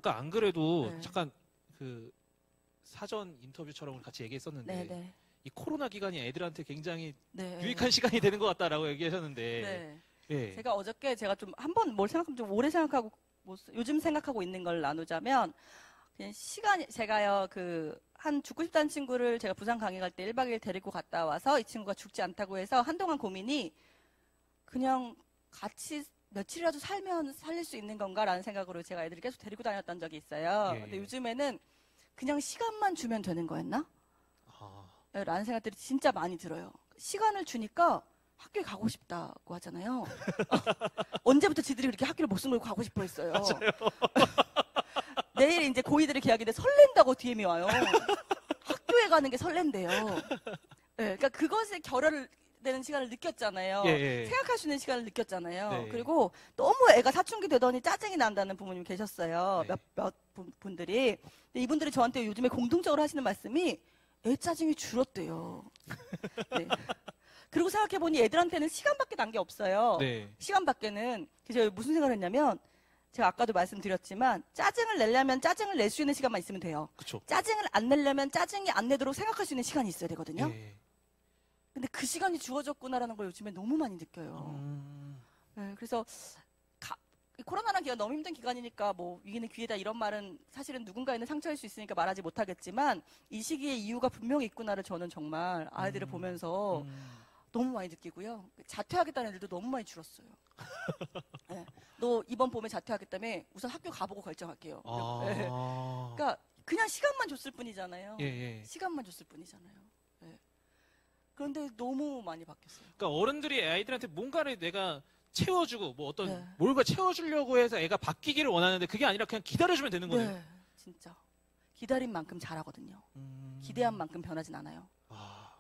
아까 안 그래도 네. 잠깐 그 사전 인터뷰처럼 같이 얘기했었는데 네네. 이 코로나 기간이 애들한테 굉장히 네. 유익한 시간이 되는 것 같다라고 얘기하셨는데 네. 예. 제가 어저께 제가 좀 한 번 뭘 생각하면 좀 오래 생각하고 요즘 생각하고 있는 걸 나누자면 그냥 시간이 제가요 한 죽고 싶다는 친구를 제가 부산 강의 갈 때 1박 2일 데리고 갔다 와서 이 친구가 죽지 않다고 해서 한동안 고민이 그냥 같이 며칠이라도 살면 살릴 수 있는 건가라는 생각으로 제가 애들을 계속 데리고 다녔던 적이 있어요. 예. 근데 요즘에는 그냥 시간만 주면 되는 거였나? 아, 라는 생각들이 진짜 많이 들어요. 시간을 주니까 학교에 가고 싶다고 하잖아요. 언제부터 지들이 그렇게 학교를 목숨 걸고 가고 싶어 했어요. 내일 이제 고2들의 계약인데 설렌다고 DM이 와요. 학교에 가는 게 설렌대요. 네, 그러니까 그것에 결여를 되는 시간을 느꼈잖아요. 예. 생각할 수 있는 시간을 느꼈잖아요. 네. 그리고 너무 애가 사춘기 되더니 짜증이 난다는 부모님 계셨어요. 네. 몇 분들이. 근데 이분들이 저한테 요즘에 공통적으로 하시는 말씀이 애 짜증이 줄었대요. 네. 그리고 생각해보니 애들한테는 시간밖에 난 게 없어요. 네. 시간밖에는. 그래서 제가 무슨 생각을 했냐면 제가 아까도 말씀드렸지만 짜증을 내려면 짜증을 낼 수 있는 시간만 있으면 돼요. 그쵸. 짜증을 안 내려면 짜증이 안 내도록 생각할 수 있는 시간이 있어야 되거든요. 예. 근데 그 시간이 주어졌구나라는 걸 요즘에 너무 많이 느껴요. 네, 그래서 코로나라는 기간 너무 힘든 기간이니까 뭐 위기는 기회다 이런 말은 사실은 누군가에는 상처일 수 있으니까 말하지 못하겠지만 이 시기에 이유가 분명히 있구나를 저는 정말 아이들을 보면서 너무 많이 느끼고요. 자퇴하겠다는 애들도 너무 많이 줄었어요. 네, 너 이번 봄에 자퇴하겠다며 우선 학교 가보고 결정할게요. 네. 그러니까 그냥 시간만 줬을 뿐이잖아요. 예. 시간만 줬을 뿐이잖아요. 네. 그런데 너무 많이 바뀌었어요. 그러니까 어른들이 아이들한테 뭔가를 내가 채워주고 뭐 어떤 네. 뭔가 채워주려고 해서 애가 바뀌기를 원하는데 그게 아니라 그냥 기다려주면 되는 거네요. 네, 진짜 기다린 만큼 잘하거든요. 기대한 만큼 변하진 않아요.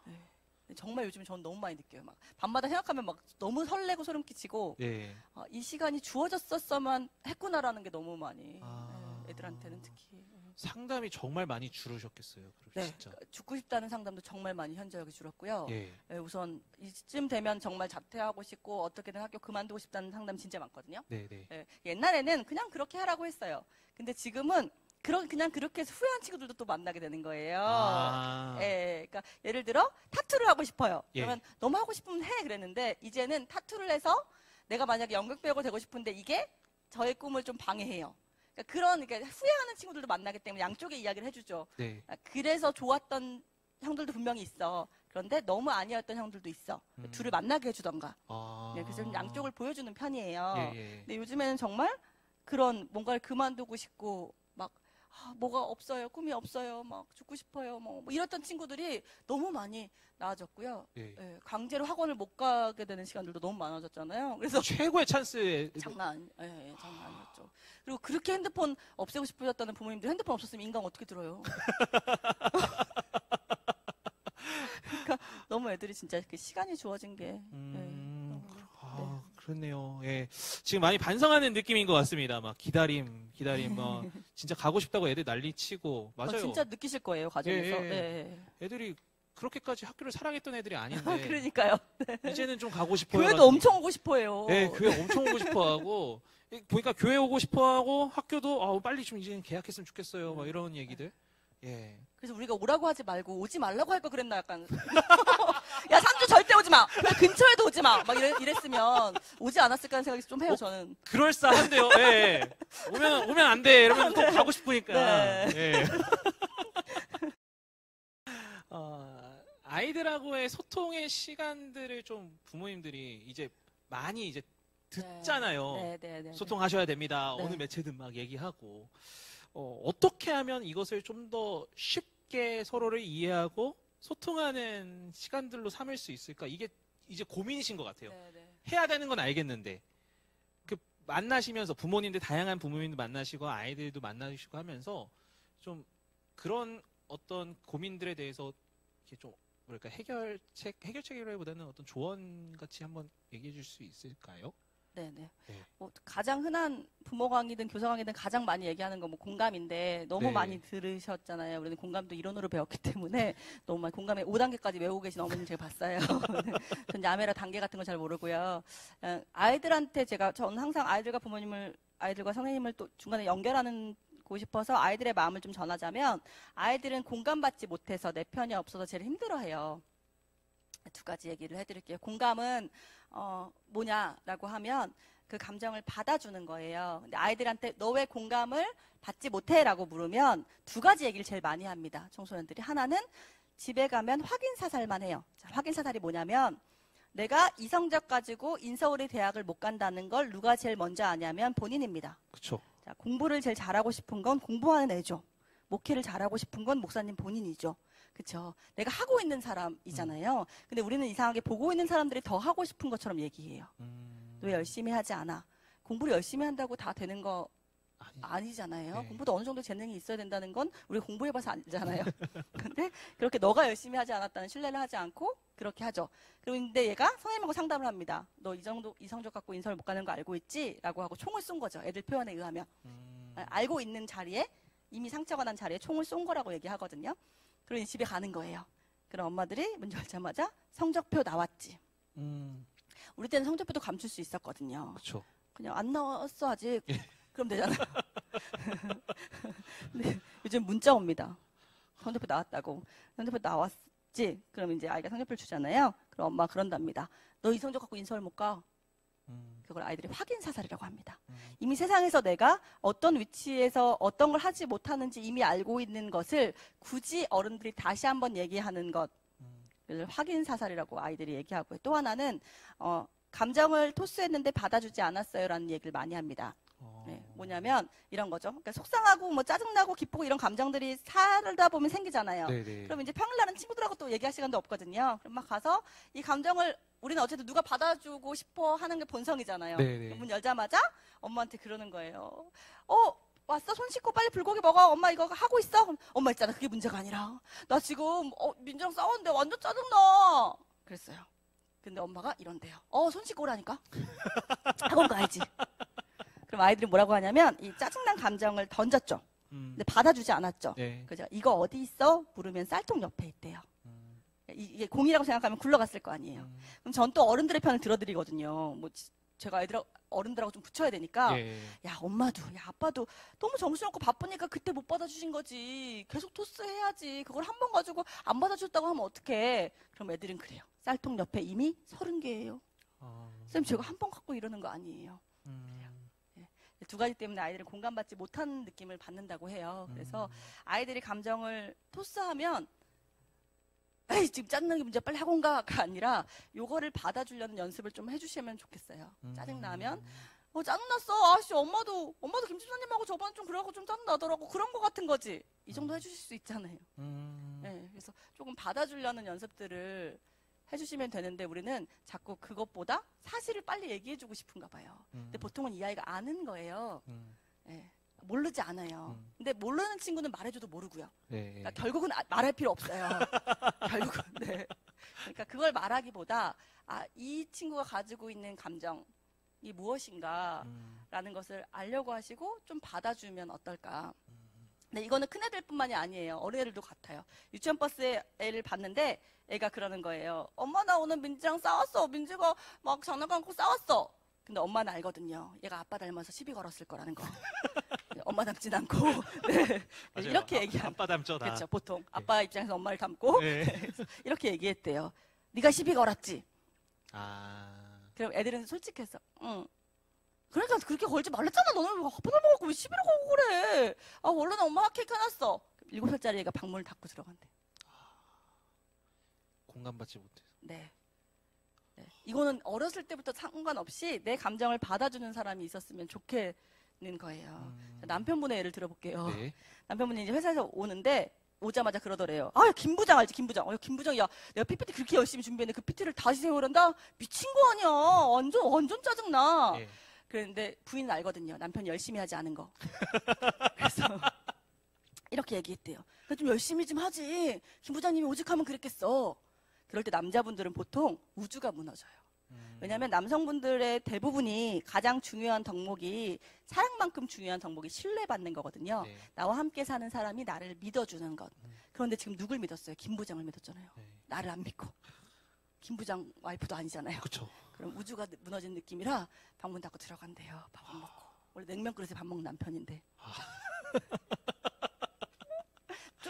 네. 정말 요즘 전 너무 많이 느껴요. 막 밤마다 생각하면 막 너무 설레고 소름 끼치고 예. 이 시간이 주어졌었어만 했구나라는 게 너무 많이 애들한테는 특히. 상담이 정말 많이 줄으셨겠어요. 네, 진짜. 죽고 싶다는 상담도 정말 많이 현저하게 줄었고요. 예. 네, 우선 이쯤 되면 정말 자퇴하고 싶고 어떻게든 학교 그만두고 싶다는 상담 진짜 많거든요. 네. 네, 옛날에는 그냥 그렇게 하라고 했어요. 근데 지금은 그냥 그렇게 해서 후회한 친구들도 또 만나게 되는 거예요. 예, 그러니까 예를 들어 타투를 하고 싶어요. 그러면 너무 하고 싶으면 해 그랬는데 이제는 타투를 해서 내가 만약에 연극 배우가 되고 싶은데 이게 저의 꿈을 좀 방해해요. 그러니까 후회하는 친구들도 만나기 때문에 양쪽의 이야기를 해주죠. 네. 그래서 좋았던 형들도 분명히 있어. 그런데 너무 아니었던 형들도 있어. 둘을 만나게 해주던가. 네, 그래서 좀 양쪽을 보여주는 편이에요. 근데 요즘에는 정말 그런 뭔가를 그만두고 싶고 막 뭐가 없어요, 꿈이 없어요, 막 죽고 싶어요, 뭐 이랬던 친구들이 너무 많이 나아졌고요. 예, 강제로 학원을 못 가게 되는 시간들도 너무 많아졌잖아요. 그래서 최고의 찬스에 장난 아니었죠. 그리고 그렇게 핸드폰 없애고 싶으셨다는 부모님들 핸드폰 없었으면 인강 어떻게 들어요? 그러니까 너무 애들이 진짜 그 시간이 주어진 게. 그렇네요. 예. 지금 많이 반성하는 느낌인 것 같습니다. 막 기다림, 뭐 진짜 가고 싶다고 애들 난리치고 맞아요. 진짜 느끼실 거예요 가정에서. 애들이 그렇게까지 학교를 사랑했던 애들이 아닌데. 그러니까요. 이제는 좀 가고 싶어요. 교회도 엄청 오고 싶어해요. 네, 교회 엄청 오고 싶어하고 보니까 교회 오고 싶어하고 학교도 빨리 좀 이제 계약했으면 좋겠어요. 막 이런 얘기들. 예. 그래서 우리가 오라고 하지 말고 오지 말라고 할 거 그랬나 약간. 야 3주 절대 오지 마. 그 근처에도 오지 마. 막 이랬으면 오지 않았을까 하는 생각이 좀 해요 저는. 그럴싸한데요. 예. 오면 안 돼. 이러면 또 가고 싶으니까. 네. 예. 아이들하고의 소통의 시간들을 좀 부모님들이 이제 많이 이제 듣잖아요. 네. 소통하셔야 됩니다. 네. 어느 매체든 막 얘기하고. 어떻게 하면 이것을 좀 더 쉽게 서로를 이해하고 소통하는 시간들로 삼을 수 있을까? 이게 이제 고민이신 것 같아요. 해야 되는 건 알겠는데 그 만나시면서 다양한 부모님들 만나시고 아이들도 만나시고 하면서 좀 그런 어떤 고민들에 대해서 이렇게 좀 뭐랄까 해결책이라기보다는 어떤 조언 같이 한번 얘기해 줄 수 있을까요? 네네. 뭐 가장 흔한 부모 강의든 교사 강의든 가장 많이 얘기하는 건 뭐 공감인데 너무 많이 들으셨잖아요. 우리는 공감도 이론으로 배웠기 때문에 너무 많이 공감의 5단계까지 외우고 계신 어머님 제가 봤어요. 전 야매라 단계 같은 거 잘 모르고요. 아이들한테 저는 항상 아이들과 선생님을 또 중간에 연결하는 듣고 싶어서 아이들의 마음을 좀 전하자면 아이들은 공감받지 못해서 내 편이 없어서 제일 힘들어해요. 두 가지 얘기를 해드릴게요. 공감은 뭐냐라고 하면 그 감정을 받아주는 거예요. 근데 아이들한테 너 왜 공감을 받지 못해라고 물으면 두 가지 얘기를 제일 많이 합니다. 청소년들이. 하나는 집에 가면 확인 사살만 해요. 자, 확인 사살이 뭐냐면 내가 이 성적 가지고 인서울의 대학을 못 간다는 걸 누가 제일 먼저 아냐면 본인입니다. 그렇죠. 자, 공부를 제일 잘하고 싶은 건 공부하는 애죠. 목회를 잘하고 싶은 건 목사님 본인이죠. 그렇죠. 내가 하고 있는 사람이잖아요. 근데 우리는 이상하게 보고 있는 사람들이 더 하고 싶은 것처럼 얘기해요. 왜 열심히 하지 않아? 공부를 열심히 한다고 다 되는 거 아니잖아요. 네. 공부도 어느 정도 재능이 있어야 된다는 건 우리 공부해봐서 알잖아요. 근데 그렇게 너가 열심히 하지 않았다는 신뢰를 하지 않고 그렇게 하죠. 그런데 얘가 선생님하고 상담을 합니다. 너 이 정도 이성적 갖고 인서울 못 가는 거 알고 있지? 라고 하고 총을 쏜 거죠. 애들 표현에 의하면. 알고 있는 자리에 이미 상처가 난 자리에 총을 쏜 거라고 얘기하거든요. 그러니 집에 가는 거예요. 그럼 엄마들이 문 열자마자 성적표 나왔지. 우리 때는 성적표도 감출 수 있었거든요. 그렇죠. 그냥 안 나왔어 아직. 그럼 되잖아요. 근데 요즘 문자 옵니다. 성적표 나왔다고. 성적표 나왔지? 그럼 이제 아이가 성적표를 주잖아요. 그럼 엄마가 그런답니다. 너 이 성적 갖고 인서울 못 가. 그걸 아이들이 확인 사살이라고 합니다. 이미 세상에서 내가 어떤 위치에서 어떤 걸 하지 못하는지 이미 알고 있는 것을 굳이 어른들이 다시 한번 얘기하는 것. 그걸 확인 사살이라고 아이들이 얘기하고요. 또 하나는 감정을 토스했는데 받아주지 않았어요라는 얘기를 많이 합니다. 네, 뭐냐면 이런 거죠. 그러니까 속상하고 뭐 짜증나고 기쁘고 이런 감정들이 살다 보면 생기잖아요. 네네. 그럼 이제 평일날은 친구들하고 또 얘기할 시간도 없거든요. 그럼 막 가서 이 감정을 우리는 어쨌든 누가 받아주고 싶어 하는 게 본성이잖아요. 네네. 문 열자마자 엄마한테 그러는 거예요. 왔어? 손 씻고 빨리 불고기 먹어. 엄마 이거 하고 있어? 그럼 엄마 있잖아. 그게 문제가 아니라 나 지금 민주랑 싸웠는데 완전 짜증나. 그랬어요. 근데 엄마가 이런대요. 손 씻고 오라니까. 학원 가야지. 그럼 아이들이 뭐라고 하냐면 이 짜증난 감정을 던졌죠. 근데 받아주지 않았죠. 네. 그죠? 이거 어디 있어? 물으면 쌀통 옆에 있대요. 이게 공이라고 생각하면 굴러갔을 거 아니에요. 그럼 전 또 어른들의 편을 들어드리거든요. 뭐 제가 어른들하고 좀 붙여야 되니까 예. 야 엄마도 야 아빠도 너무 정신없고 바쁘니까 그때 못 받아주신 거지. 계속 토스해야지. 그걸 한 번 가지고 안 받아줬다고 하면 어떡해. 그럼 애들은 그래요. 쌀통 옆에 이미 30개예요. 쌤 제가 한 번 갖고 이러는 거 아니에요. 두 가지 때문에 아이들은 공감받지 못하는 느낌을 받는다고 해요. 그래서 아이들이 감정을 토스하면 에이 지금 짜증나게 문제 빨리 학원 가가 아니라 요거를 받아주려는 연습을 좀 해주시면 좋겠어요. 짜증나면 짜증났어. 아씨 엄마도 김집사님하고 저번에 좀 그러고 좀 짜증나더라고. 그런 거 같은 거지. 이 정도 해주실 수 있잖아요. 네, 그래서 조금 받아주려는 연습들을 해주시면 되는데 우리는 자꾸 그것보다 사실을 빨리 얘기해주고 싶은가 봐요. 근데 보통은 이 아이가 아는 거예요. 네, 모르지 않아요. 근데 모르는 친구는 말해줘도 모르고요. 네. 그러니까 결국은 말할 필요 없어요. 결국은. 네. 그러니까 그걸 말하기보다 이 친구가 가지고 있는 감정이 무엇인가라는 것을 알려고 하시고 좀 받아주면 어떨까. 근데 이거는 큰애들뿐만이 아니에요. 어린애들도 같아요. 유치원 버스에 애를 봤는데 애가 그러는 거예요. 엄마 나 오늘 민지랑 싸웠어. 민지가 막 장난감 갖고 싸웠어. 근데 엄마는 알거든요. 얘가 아빠 닮아서 시비 걸었을 거라는 거. 엄마 닮진 않고. 네. 이렇게 얘기하는. 아빠 닮죠 다. 그렇죠. 보통 아빠 입장에서 엄마를 닮고 네. 이렇게 얘기했대요. 네가 시비 걸었지. 그럼 애들은 솔직해서 응. 그러니까 그렇게 걸지 말랬잖아. 너는 아빠 닮아갖고 왜 시비를 걸고 그래. 원래는 엄마 핫케이크 해놨어. 7살짜리 애가 방문을 닫고 들어간대. 공감받지 못해서. 네. 네. 이거는 어렸을 때부터 상관없이 내 감정을 받아주는 사람이 있었으면 좋겠는 거예요. 남편분의 예를 들어볼게요. 네. 남편분이 이제 회사에서 오는데 오자마자 그러더래요. 김 부장 알지? 김 부장. 김 부장, 야, 내가 PPT 그렇게 열심히 준비했는데 그 PPT를 다시 세우란다? 미친 거 아니야. 완전 짜증나. 네. 그런데 부인은 알거든요. 남편이 열심히 하지 않은 거. 그래서 이렇게 얘기했대요. 좀 열심히 좀 하지. 김 부장님이 오직하면 그랬겠어. 그럴 때 남자분들은 보통 우주가 무너져요. 왜냐하면 남성분들의 대부분이 가장 중요한 덕목이 사랑만큼 중요한 덕목이 신뢰받는 거거든요. 네. 나와 함께 사는 사람이 나를 믿어주는 것. 그런데 지금 누굴 믿었어요? 김 부장을 믿었잖아요. 네. 나를 안 믿고. 김 부장 와이프도 아니잖아요. 그렇죠. 그럼 우주가 무너진 느낌이라 방문 닫고 들어간대요. 밥을 먹고. 원래 냉면 그릇에 밥 먹는 남편인데.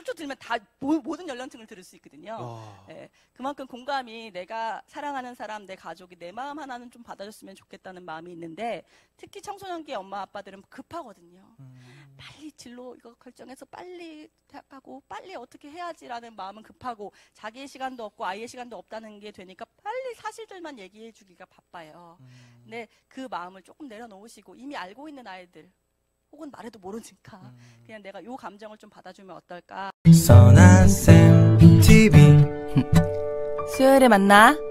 쭉 들으면 다 모든 연령층을 들을 수 있거든요. 와. 예, 그만큼 공감이 내가 사랑하는 사람, 내 가족이 내 마음 하나는 좀 받아줬으면 좋겠다는 마음이 있는데 특히 청소년기 엄마 아빠들은 급하거든요. 빨리 진로 이거 결정해서 빨리 대학가고 빨리 어떻게 해야지라는 마음은 급하고 자기의 시간도 없고 아이의 시간도 없다는 게 되니까 빨리 사실들만 얘기해 주기가 바빠요. 근데 그 마음을 조금 내려놓으시고 이미 알고 있는 아이들 혹은 말해도 모르니까 그냥 내가 요 감정을 좀 받아주면 어떨까. 선한 쌤 TV 수요일에 만나.